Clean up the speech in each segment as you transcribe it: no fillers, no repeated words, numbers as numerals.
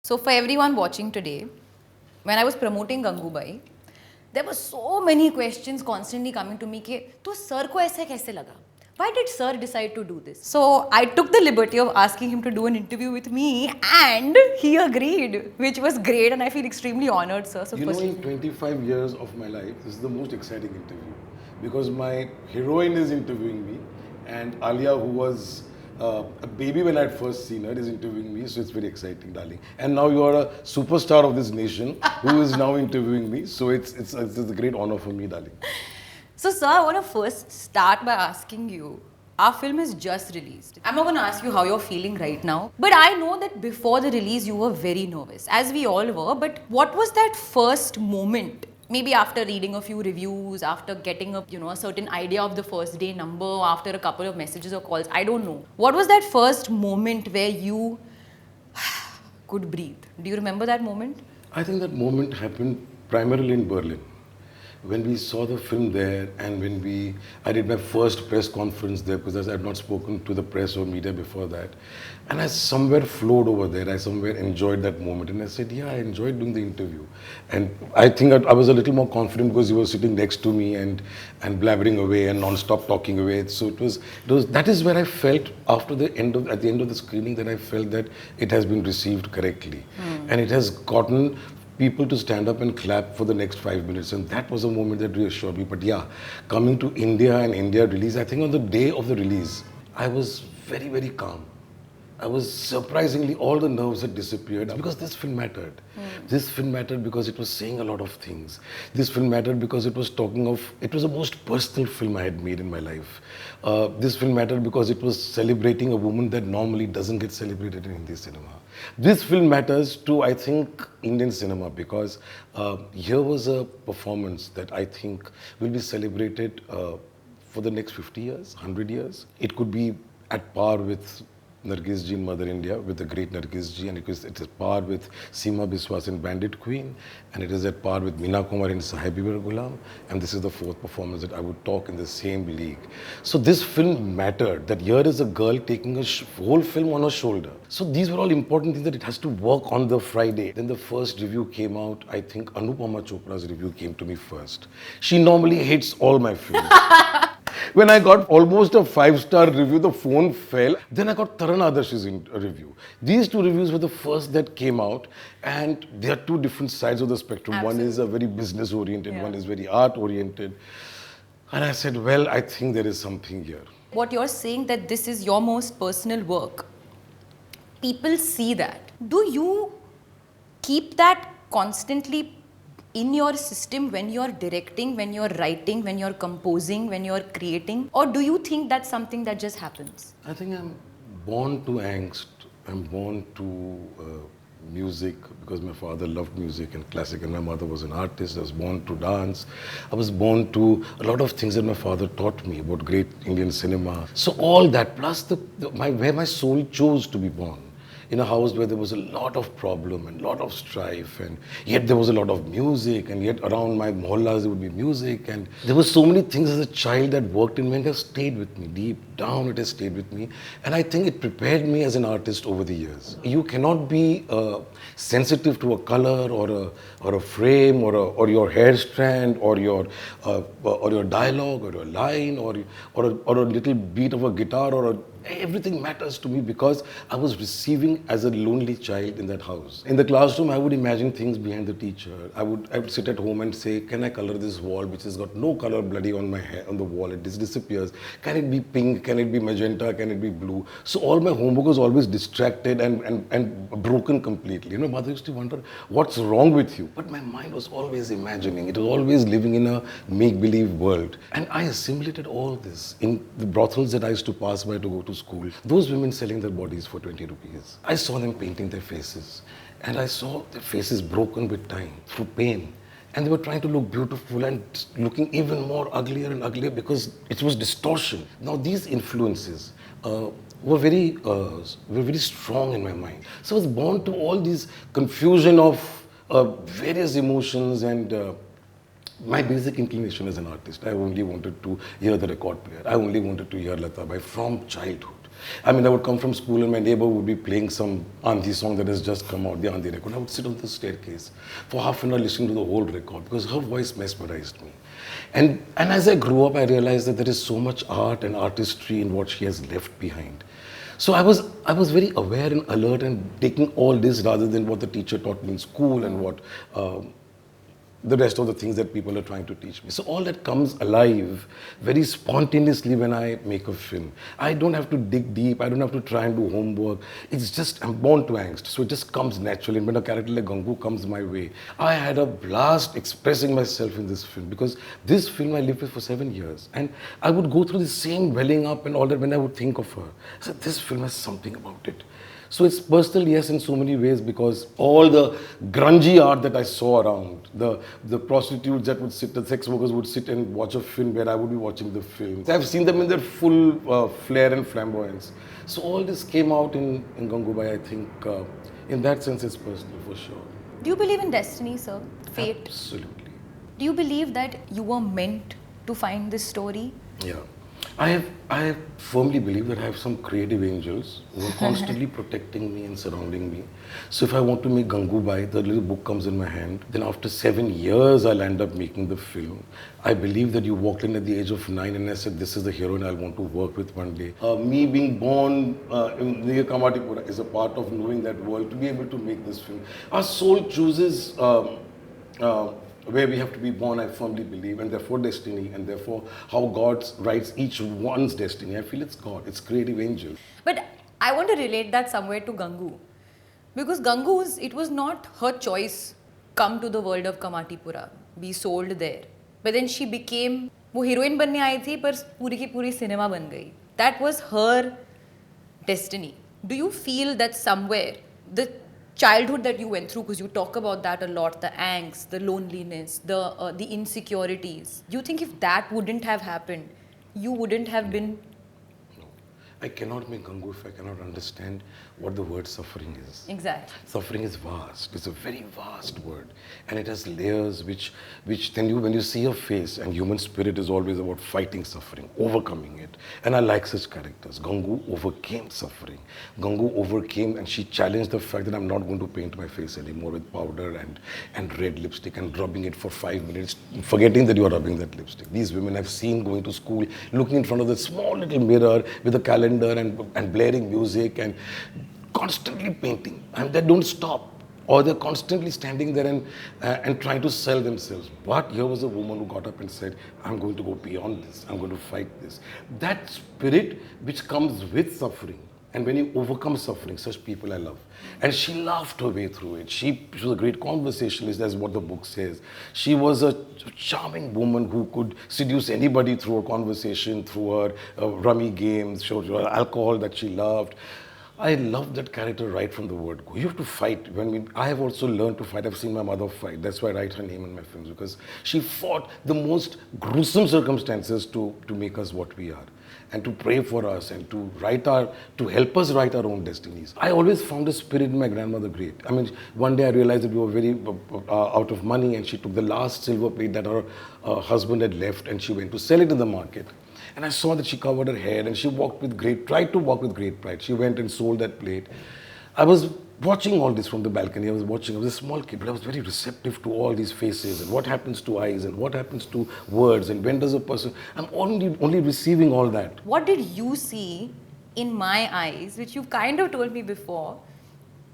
So for everyone watching today, when I was promoting Gangubai, there were so many questions constantly coming to me कि तो sir को ऐसा कैसे लगा? Why did sir decide to do this? So I took the liberty of asking him to do an interview with me and he agreed, which was great and I feel extremely honored, sir. So You know, in 25 years of my life, this is the most exciting interview because my heroine is interviewing me and Alia, who was a baby when I had first seen her, is interviewing me. So it's very exciting, darling. And now you are a superstar of this nation who is now interviewing me. So it's a great honor for me, darling. So, sir, I want to first start by asking you, our film is just released. I'm not going to ask you how you're feeling right now, but I know that before the release, you were very nervous, as we all were. But what was that first moment? Maybe after reading a few reviews, after getting a certain idea of the first day number, after a couple of messages or calls, I don't know. What was that first moment where you could breathe? Do you remember that moment? I think that moment happened primarily in Berlin. When we saw the film there and when I did my first press conference there because I had not spoken to the press or media before that. And I somewhere flowed over there. I somewhere enjoyed that moment. And I said, yeah, I enjoyed doing the interview. And I think I was a little more confident because you were sitting next to me and blabbering away and non-stop talking away. So that is where I felt at the end of the screening that I felt that it has been received correctly. And it has gotten people to stand up and clap for the next 5 minutes, and that was a moment that reassured me. But yeah, coming to India and India release, I think on the day of the release, I was very, very calm. I was surprisingly, all the nerves had disappeared because this film mattered. This film mattered because it was saying a lot of things. This film mattered because it was the most personal film I had made in my life. This film mattered because it was celebrating a woman that normally doesn't get celebrated in Hindi cinema. This film matters to, I think, Indian cinema because here was a performance that I think will be celebrated for the next 50 years, 100 years. It could be at par with Nargis ji in Mother India, with the great Nargis ji, and it is par with Seema Biswas in Bandit Queen, and it is at par with Meena Kumar in Sahibi Bir Ghulam, and this is the fourth performance that I would talk in the same league. So this film mattered, that here is a girl taking a whole film on her shoulder. So these were all important things that it has to work on the Friday. Then the first review came out, I think Anupama Chopra's review came to me first. She normally hates all my films. When I got almost a 5-star review, the phone fell. Then I got Taran Adarsh's review. These two reviews were the first that came out, and they are two different sides of the spectrum. Absolutely. One is a very business-oriented, one is very art-oriented. And I said, well, I think there is something here. What you're saying that this is your most personal work, people see that. Do you keep that constantly in your system when you're directing, when you're writing, when you're composing, when you're creating? Or do you think that's something that just happens? I think I'm born to angst. I'm born to music because my father loved music and classic and my mother was an artist. I was born to dance. I was born to a lot of things that my father taught me about great Indian cinema. So all that plus where my soul chose to be born. In a house where there was a lot of problem and a lot of strife, and yet there was a lot of music, and yet around my mohallas there would be music, and there were so many things as a child that worked in me and have stayed with me. Deep down it has stayed with me, and I think it prepared me as an artist over the years. You cannot be sensitive to a color or a frame or your hair strand or your dialogue or your line or a little beat of a guitar everything matters to me because I was receiving as a lonely child in that house. In the classroom, I would imagine things behind the teacher. I would sit at home and say, can I color this wall which has got no color bloody on my hair, on the wall, it just disappears. Can it be pink? Can it be magenta? Can it be blue? So all my homework was always distracted and broken completely. You know, mother used to wonder, what's wrong with you? But my mind was always imagining. It was always living in a make-believe world. And I assimilated all this in the brothels that I used to pass by to go to school. Those women selling their bodies for 20 rupees. I saw them painting their faces and I saw their faces broken with time through pain. And they were trying to look beautiful and looking even more uglier and uglier because it was distortion. Now these influences were very strong in my mind. So I was born to all these confusion of various emotions and my basic inclination as an artist. I only wanted to hear the record player. I only wanted to hear Lata Bai from childhood. I mean, I would come from school and my neighbor would be playing some Andhi song that has just come out, the Andhi record. I would sit on the staircase for half an hour listening to the whole record because her voice mesmerized me. And as I grew up, I realized that there is so much art and artistry in what she has left behind. So I was very aware and alert and taking all this rather than what the teacher taught me in school and what the rest of the things that people are trying to teach me. So all that comes alive very spontaneously when I make a film. I don't have to dig deep. I don't have to try and do homework. It's just, I'm born to angst. So it just comes naturally. And when a character like Gangu comes my way, I had a blast expressing myself in this film because this film I lived with for 7 years. And I would go through the same welling up and all that when I would think of her. I said, this film has something about it. So it's personal, yes, in so many ways because all the grungy art that I saw around, the prostitutes that would sit, the sex workers would sit and watch a film where I would be watching the film. I've seen them in their full flair and flamboyance. So all this came out in Gangubai, I think. In that sense, it's personal for sure. Do you believe in destiny, sir? Fate? Absolutely. Do you believe that you were meant to find this story? Yeah. I firmly believe that I have some creative angels who are constantly protecting me and surrounding me. So if I want to make Gangubai, the little book comes in my hand. Then after 7 years, I'll end up making the film. I believe that you walked in at the age of 9 and I said, this is the heroine I want to work with one day. Me being born near Kamatipura is a part of knowing that world to be able to make this film. Our soul chooses where we have to be born, I firmly believe, and therefore destiny, and therefore how God writes each one's destiny. I feel it's God, it's creative angel. But I want to relate that somewhere to Gangu. Because it was not her choice, come to the world of Kamatipura, be sold there. But then she became, वो heroine बनने आई थी पर पूरी की पूरी cinema बन गई. That was her destiny. Do you feel that somewhere, the childhood that you went through, because you talk about that a lot, the angst, the loneliness, the insecurities. You think if that wouldn't have happened, you wouldn't have been... No. I cannot make Gangu if I cannot understand what the word suffering is. Exactly. Suffering is vast. It's a very vast word. And it has layers which then when you see a face, and human spirit is always about fighting suffering, overcoming it. And I like such characters. Gangu overcame suffering. Gangu overcame and she challenged the fact that I'm not going to paint my face anymore with powder and red lipstick and rubbing it for 5 minutes, forgetting that you are rubbing that lipstick. These women I've seen going to school, looking in front of the small little mirror with a calendar and blaring music and constantly painting, and they don't stop, or they're constantly standing there and trying to sell themselves. But here was a woman who got up and said, I'm going to go beyond this, I'm going to fight this. That spirit which comes with suffering, and when you overcome suffering, such people I love. And she laughed her way through it. She was a great conversationalist, that's what the book says. She was a charming woman who could seduce anybody through her conversation, through her rummy games, her alcohol that she loved. I love that character right from the word go. You have to fight. I have also learned to fight. I've seen my mother fight. That's why I write her name in my films, because she fought the most gruesome circumstances to make us what we are, and to pray for us, and to help us write our own destinies. I always found a spirit in my grandmother great. I mean, one day I realized that we were very out of money, and she took the last silver plate that her husband had left, and she went to sell it in the market. And I saw that she covered her head and she tried to walk with great pride. She went and sold that plate. I was watching all this from the balcony. I was a small kid, but I was very receptive to all these faces and what happens to eyes and what happens to words and when does a person... I'm only receiving all that. What did you see in my eyes, which you've kind of told me before,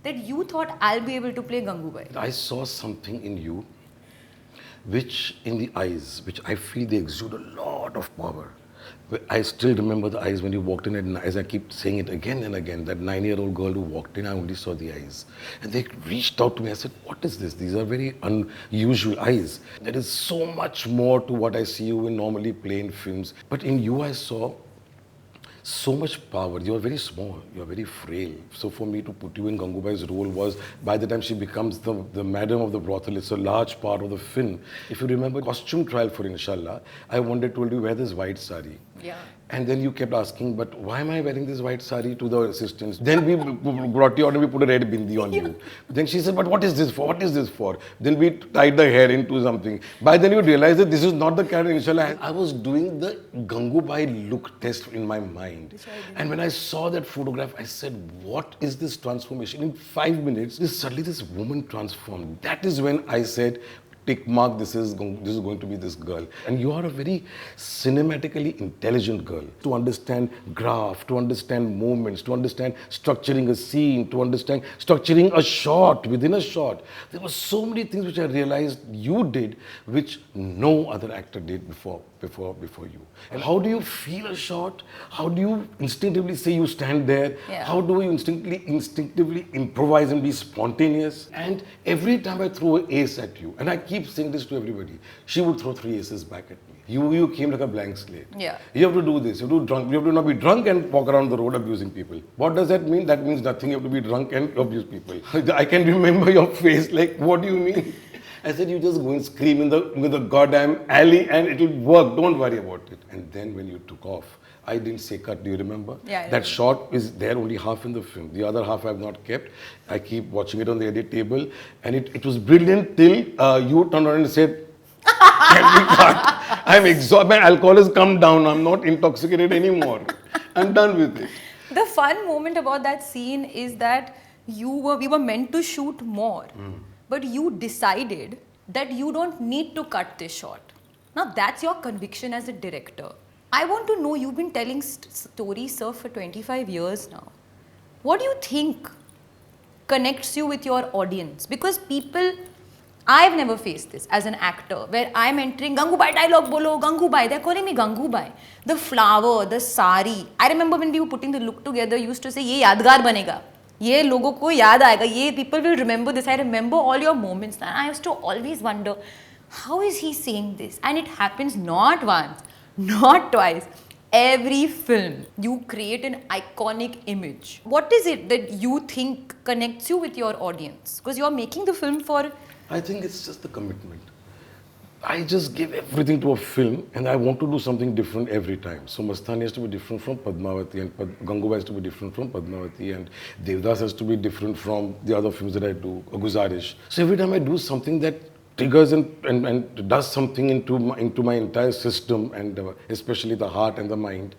that you thought I'll be able to play Gangubai? I saw something in you, which in the eyes, which I feel they exude a lot of power. I still remember the eyes when you walked in, as I keep saying it again and again, that 9-year-old girl who walked in, I only saw the eyes. And they reached out to me. I said, what is this? These are very unusual eyes. There is so much more to what I see you in normally plain films. But in you, I saw so much power. You are very small. You are very frail. So for me to put you in Gangubai's role was, by the time she becomes the madam of the brothel, it's a large part of the film. If you remember costume trial for Inshallah, I one day told you, wear this white sari. Yeah. And then you kept asking, but why am I wearing this white sari to the assistants? Then we brought you out and we put a red bindi on you. Then she said, but what is this for? What is this for? Then we tied the hair into something. By then you realize that this is not the character initial. I was doing the Gangubai look test in my mind. And when I saw that photograph, I said, what is this transformation? In 5 minutes, suddenly this woman transformed. That is when I said, tick mark, this is going to be this girl. And you are a very cinematically intelligent girl. To understand graph, to understand movements, to understand structuring a scene, to understand structuring a shot within a shot. There were so many things which I realized you did, which no other actor did before you. And how do you feel a shot? How do you instinctively say you stand there? Yeah. How do you instinctively improvise and be spontaneous? And every time I throw an ace at you, and I keep saying this to everybody, she would throw 3 aces back at me. You came like a blank slate. Yeah. You have to do this. You have to not be drunk and walk around the road abusing people. What does that mean? That means nothing. You have to be drunk and abuse people. I can remember your face. Like, what do you mean? I said, you just go and scream in the goddamn alley and it'll work. Don't worry about it. And then when you took off, I didn't say cut. Do you remember? Yeah. That shot is there only half in the film. The other half I have not kept. I keep watching it on the edit table. And it was brilliant till you turned around and said, can we cut? I'm exhausted. My alcohol has come down. I'm not intoxicated anymore. I'm done with it. The fun moment about that scene is that we were meant to shoot more, but you decided that you don't need to cut this shot. Now that's your conviction as a director. I want to know, you've been telling stories, sir, for 25 years now. What do you think connects you with your audience? Because I've never faced this as an actor, where I'm entering, Gangubai dialogue bolo, Gangubai, they're calling me Gangubai. The flower, the sari. I remember when we were putting the look together, you used to say, ye yadgar banega. Ye logo ko yaad aayega. Ye people will remember this. I remember all your moments. And I used to always wonder, how is he saying this? And it happens not once, not twice. Every film, you create an iconic image. What is it that you think connects you with your audience? Because you're making the film for... I think it's just the commitment. I just give everything to a film and I want to do something different every time. So Mastani has to be different from Padmavati and Gangubai has to be different from Padmavati and Devdas has to be different from the other films that I do, or Guzarish. So every time I do something that triggers and does something into my entire system and especially the heart and the mind,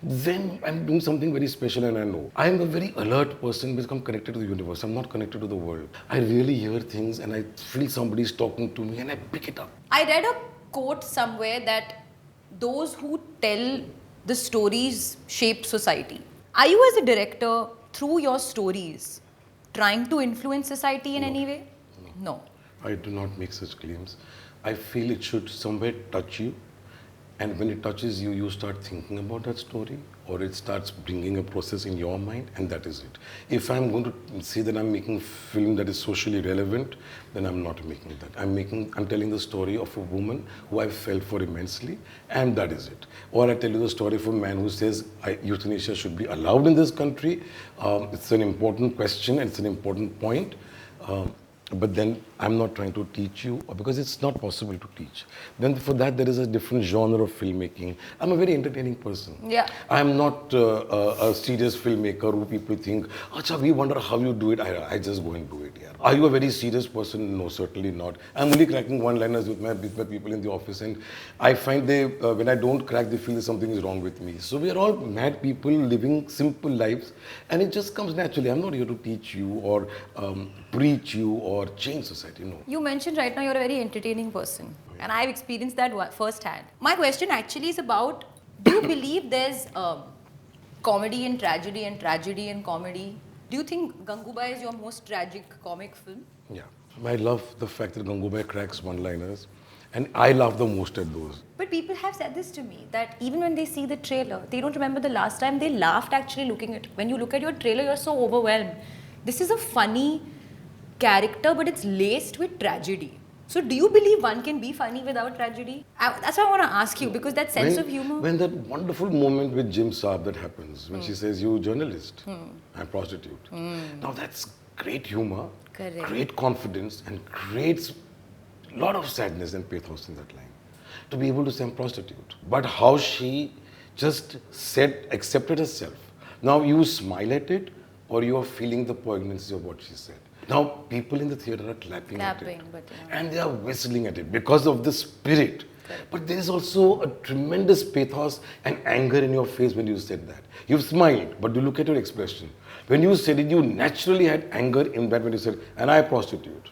then I'm doing something very special. And I know I'm a very alert person because I'm connected to the universe. I'm not connected to the world. I really hear things and I feel somebody's talking to me and I pick it up. I read a quote somewhere that those who tell the stories shape society. Are you as a director, through your stories, trying to influence society in any way? No. I do not make such claims. I feel it should somewhere touch you, and when it touches you, you start thinking about that story, or it starts bringing a process in your mind, and that is it. If I'm going to say that I'm making a film that is socially relevant, then I'm not making that. I'm telling the story of a woman who I fell for immensely, and that is it. Or I tell you the story of a man who says euthanasia should be allowed in this country. It's an important question, and it's an important point. But then I'm not trying to teach you because it's not possible to teach. Then for that there is a different genre of filmmaking. I'm a very entertaining person. Yeah. I'm not a serious filmmaker who people think, acha, we wonder how you do it. I just go and do it. Yeah. Are you a very serious person? No, certainly not. I'm only cracking one-liners with my people in the office, and I find when I don't crack, they feel something is wrong with me. So we are all mad people living simple lives, and it just comes naturally. I'm not here to teach you or preach you or change society, no. You mentioned right now you're a very entertaining person, and I've experienced that firsthand. My question actually is about, do you believe there's comedy and tragedy and comedy? Do you think Gangubai is your most tragic comic film? Yeah. I love the fact that Gangubai cracks one-liners, and I laugh the most at those. But people have said this to me, that even when they see the trailer, they don't remember the last time they laughed actually looking at it. When you look at your trailer, you're so overwhelmed. This is a funny character, but it's laced with tragedy. So do you believe one can be funny without tragedy? That's what I want to ask you, because that sense of humor... When that wonderful moment with Jim Saab that happens, when she says, you journalist, I'm prostitute. Now that's great humor, Correct. Great confidence, and creates a lot of sadness and pathos in that line. To be able to say I'm prostitute. But how she just said, accepted herself. Now you smile at it, or you are feeling the poignancy of what she said. Now people in the theatre are clapping at it, but and they are whistling at it because of the spirit. But there is also a tremendous pathos and anger in your face when you said that. You've smiled, but you look at your expression. When you said it, you naturally had anger in that when you said, and I prostitute,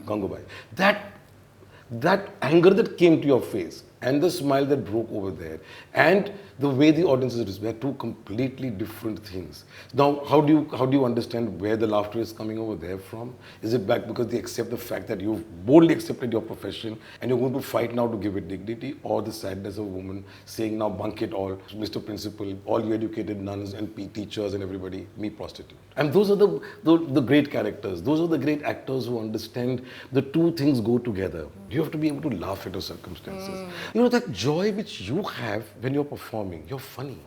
Gangubai. That anger that came to your face and the smile that broke over there and the way the audiences respond are two completely different things. Now, how do you understand where the laughter is coming over there from? Is it back because they accept the fact that you've boldly accepted your profession and you're going to fight now to give it dignity, or the sadness of a woman saying, now bunk it all, Mr. Principal, all you educated nuns and teachers and everybody, me prostitute. And those are the great characters. Those are the great actors who understand the two things go together. You have to be able to laugh at your circumstances. You know, that joy which you have when you're performing, you're funny.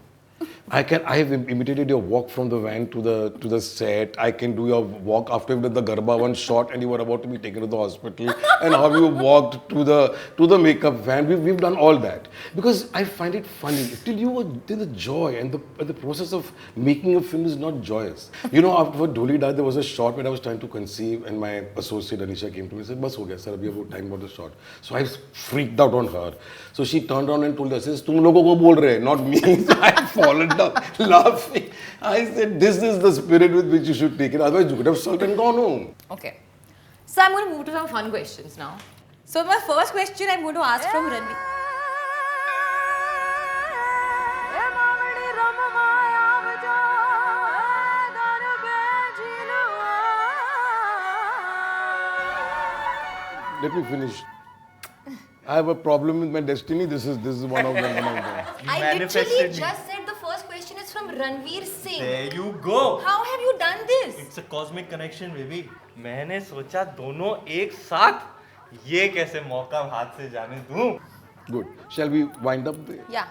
I have imitated your walk from the van to the set. I can do your walk after you did the Garba one shot and you were about to be taken to the hospital, and how you walked to the makeup van. We've done all that because I find it funny. Till the joy and the process of making a film is not joyous. You know, after Dholi died, there was a shot when I was trying to conceive, and my associate Anisha came to me and said, "Bas ho gaya, sir, abhi about time about the shot." So I freaked out on her. So she turned around and told us, "Tum logo ko bol rahe, not me." So I fallen down laughing. I said, this is the spirit with which you should take it. Otherwise, you could have sulked and gone home. Okay. So I'm going to move to some fun questions now. So my first question I'm going to ask from Ranveer. Let me finish. I have a problem with my destiny. This is one of them. I literally just said the first question is from Ranveer Singh. There you go. How have you done this? It's a cosmic connection, baby. मैंने सोचा दोनों एक साथ ये कैसे मौका हाथ से जाने दूं? Good. Shall we wind up? Yeah.